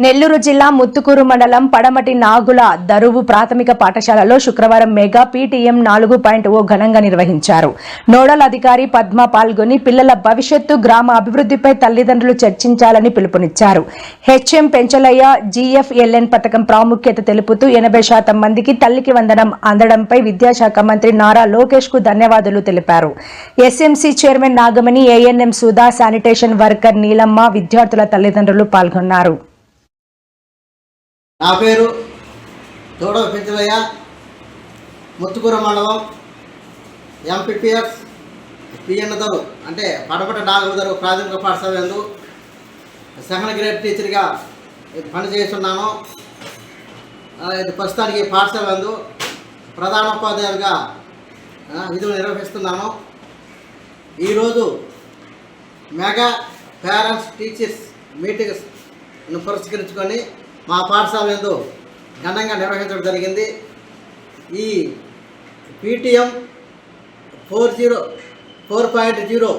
నెల్లూరు జిల్లా ముత్తుకూరు మండలం పడమటి నాగుల దరువు ప్రాథమిక పాఠశాలలో శుక్రవారం మెగా పీటీఎం 4.0 ఘనంగా నిర్వహించారు. నోడల్ అధికారి పద్మ పాల్గొని పిల్లల భవిష్యత్తు, గ్రామ అభివృద్ధిపై తల్లిదండ్రులు చర్చించాలని పిలుపునిచ్చారు. హెచ్ఎం పెంచలయ్య జీఎఫ్ఎల్ఎన్ పథకం ప్రాముఖ్యత తెలుపుతూ 80% మందికి తల్లికి వందనం అందడంపై విద్యాశాఖ మంత్రి నారా లోకేష్ కు ధన్యవాదాలు తెలిపారు. SMC chairman Nagamani, ANM Sudha, sanitation worker Neelamma, విద్యార్థుల తల్లిదండ్రులు పాల్గొన్నారు. నా పేరు తోడ పెంచలయ్య, ముత్తుకూరు మండలం ఎంపీపీఎస్ పిఎన్ దరు అంటే పడమట నాగదరు ప్రాథమిక పాఠశాల యందు సెకండ్ గ్రేడ్ టీచర్గా పనిచేస్తున్నాను. ఇది ప్రస్తుతానికి పాఠశాల యందు ప్రధానోపాధ్యాయులుగా విధులు నిర్వహిస్తున్నాను. ఈరోజు మెగా పేరెంట్స్ టీచర్స్ మీటింగ్ను పురస్కరించుకొని మా పాఠశాల యందు ఘనంగా నిర్వహించడం జరిగింది. ఈ పీటీఎం 4.0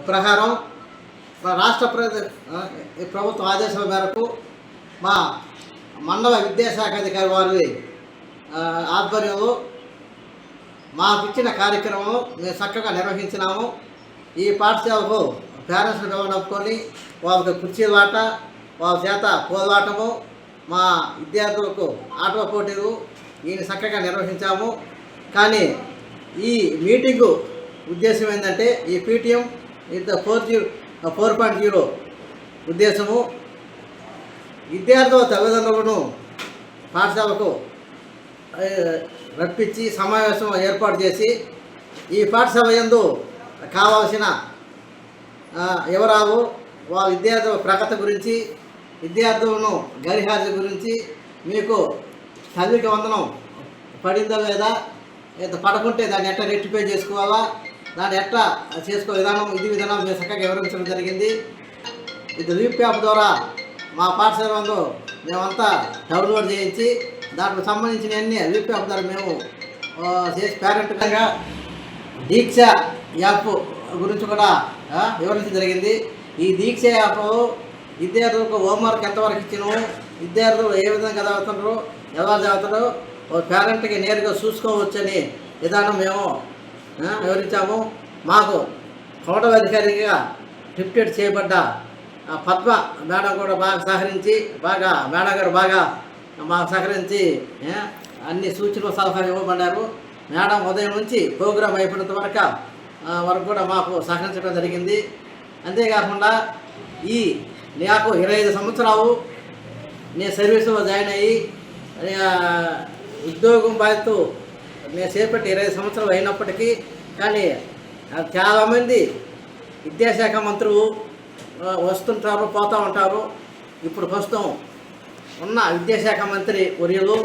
ప్రకారం రాష్ట్ర ప్రభుత్వ ఆదేశాల మేరకు మా మండల విద్యాశాఖ అధికారి వారి ఆధ్వర్యంలో మాకు ఇచ్చిన కార్యక్రమం మేము చక్కగా నిర్వహించినాము. ఈ పాఠశాలకు పేరెంట్స్ని గమనించుకొని వాళ్ళకి కుర్చీల ఆట, వాళ్ళ చేత పోలాటము, మా విద్యార్థులకు ఆటల పోటీలు ఈయన చక్కగా నిర్వహించాము. కానీ ఈ మీటింగు ఉద్దేశం ఏంటంటే ఈ పీటీఎం 4.0 ఉద్దేశము విద్యార్థుల తల్లిదండ్రులను పాఠశాలకు రప్పించి సమావేశం ఏర్పాటు చేసి ఈ పాఠశాల యందు కావాల్సిన వివరాలు, వాళ్ళ విద్యార్థుల ప్రగతి గురించి, విద్యార్థులను గరిహాజు గురించి, మీకు తల్లికి వందనం పడిందా లేదా, పడకుంటే దాన్ని ఎట్లా రెక్టిఫై చేసుకోవాలా, దాన్ని ఎట్లా చేసుకో విధానం, ఇది విధానం మేము చక్కగా వివరించడం జరిగింది. ఇది లీప్ యాప్ ద్వారా మా పాఠశాలలో మేమంతా డౌన్లోడ్ చేయించి దానికి సంబంధించిన అన్ని లీప్ యాప్ ద్వారా మేము చేసి పేరెంట్గా దీక్ష యాప్ గురించి కూడా వివరించడం జరిగింది. ఈ దీక్ష యాప్ విద్యార్థులకు హోంవర్క్ ఎంతవరకు ఇచ్చినాము, విద్యార్థులు ఏ విధంగా చదువుతున్నారు, ఎలా చదువుతారో పేరెంట్కి నేరుగా చూసుకోవచ్చని విధానం మేము వివరించాము. మాకు నోడల్ అధికారిగా డిప్యూట్ చేయబడ్డ పద్మ మేడం కూడా బాగా సహకరించి మేడం గారు బాగా మాకు సహకరించి అన్ని సూచనలు సలహాలు ఇవ్వబడ్డారు. మేడం ఉదయం నుంచి ప్రోగ్రాం అయిపోయినంత వరకు కూడా మాకు సహకరించడం జరిగింది. అంతేకాకుండా నాకు 25 సంవత్సరాలు నేను సర్వీసులో జాయిన్ అయ్యి ఉద్యోగం బాధ్యత నేను చేపట్టి 20 సంవత్సరాలు అయినప్పటికీ కానీ చాలామంది విద్యాశాఖ మంత్రులు వస్తుంటారు, పోతూ ఉంటారు. ఇప్పుడు ప్రస్తుతం ఉన్న విద్యాశాఖ మంత్రి వర్యులు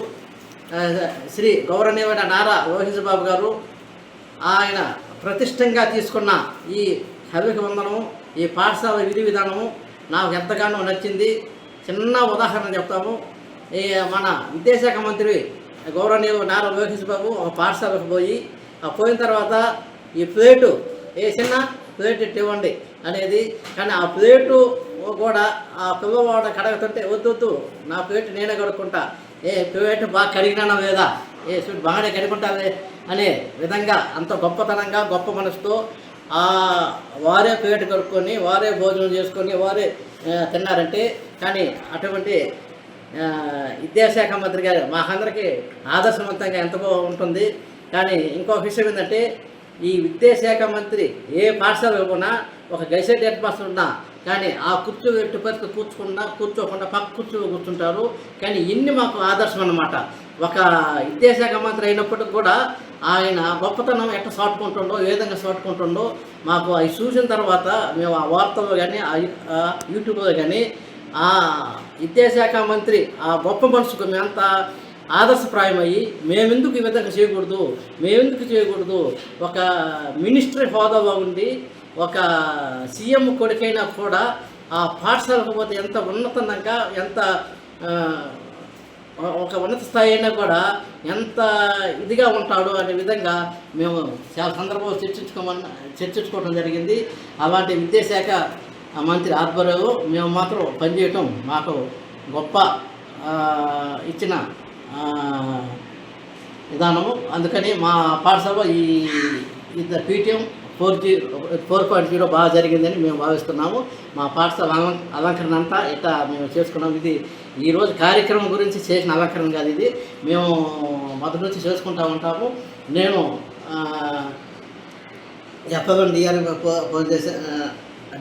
శ్రీ గౌరవనీయుడైన నారా లోకేష్ బాబు గారు ఆయన ప్రతిష్టంగా తీసుకున్న ఈ తల్లికి వందనము, ఈ పాఠశాల విధి విధానము నాకు ఎంతగానో నచ్చింది. చిన్న ఉదాహరణ చెప్తాము. మన విద్యాశాఖ మంత్రి గౌరవనీయులు నారా లోకేష్ బాబు ఒక పాఠశాలకు పోయిన తర్వాత ఈ ప్లేటు చిన్న ప్లేట్ ఇవ్వండి అనేది, కానీ ఆ ప్లేటు కూడా ఆ పిల్లవాడు కడగతుంటే వద్దు నా ప్లేట్ నేనే కడుక్కుంటా, ప్లేట్ బాగా కడిగినా లేదా, స్వీట్ బాగానే కడుక్కుంటావే అనే విధంగా అంత గొప్పతనంగా గొప్ప మనసుతో వారే ప్లేట్ కడుక్కొని వారే భోజనం చేసుకొని వారే తిన్నారంటే, కానీ అటువంటి విద్యాశాఖ మంత్రి గారు మాకందరికీ ఆదర్శవంతంగా ఎంత ఉంటుంది. కానీ ఇంకొక విషయం ఏంటంటే ఈ విద్యాశాఖ మంత్రి ఏ పాఠశాల ఇవ్వకుండా ఒక గైసెట్ హెడ్ మాస్టర్ ఉన్నా కానీ ఆ కుర్చీ ఎట్టు పరిస్థితి కూర్చోకుండా పక్క కుర్చీలో కూర్చుంటారు. కానీ ఇన్ని మాకు ఆదర్శం అన్నమాట. ఒక విద్యాశాఖ మంత్రి అయినప్పటికి కూడా ఆయన గొప్పతనం ఎట్లా సాటుకుంటుండో, ఏ విధంగా సాటుకుంటుండో మాకు అవి చూసిన తర్వాత మేము ఆ వార్తల్లో కానీ యూట్యూబ్లో కానీ ఆ విద్యాశాఖ మంత్రి ఆ గొప్ప మనసుకు మేమంతా ఆదర్శప్రాయమయ్యి మేమెందుకు ఈ విధంగా చేయకూడదు, ఒక మినిస్ట్రీ హోదాలో ఉండి ఒక సీఎం కొడుకైనా కూడా ఆ పాఠశాలకు పోతే ఎంత ఉన్నతంగా, ఎంత ఒక ఉన్నత స్థాయి అయినా కూడా ఎంత ఇదిగా ఉంటాడు అనే విధంగా మేము చాలా సందర్భంలో చర్చించుకోవడం జరిగింది. అలాంటి విద్యాశాఖ మంత్రి ఆధ్వర్యంలో మేము మాత్రం పనిచేయటం మాకు గొప్ప ఇచ్చిన విధానము. అందుకని మా పాఠశాలలో ఈ పీటీఎం 4.0 బాగా జరిగిందని మేము భావిస్తున్నాము. మా పాఠశాల అలంకరణ అంతా ఇట్లా మేము చేసుకున్నాం. ఇది ఈరోజు కార్యక్రమం గురించి చేసిన అలంకరణ కాదు, ఇది మేము మొదటి నుంచి చేసుకుంటూ ఉంటాము. నేను ఎఫ్ఎం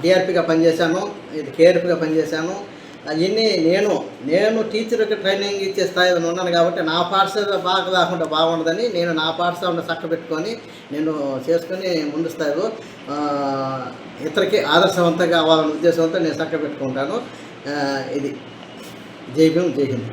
డిఆర్పిగా పనిచేశాను, ఇది కేఆర్పిగా పనిచేశాను. అవన్నీ నేను టీచర్కి ట్రైనింగ్ ఇచ్చే స్థాయిలో ఉన్నాను కాబట్టి నా పాఠశాల బాగా కాకుండా బాగుండదని నేను నా పాఠశాలను చక్కబెట్టుకొని నేను చేసుకొని ముందు స్థాయిలో ఇతరికి ఆదర్శవంతంగా అవ్వాలనే ఉద్దేశంతో నేను చక్కబెట్టుకుంటాను. ఇది జై భీమ్, జై హింద్.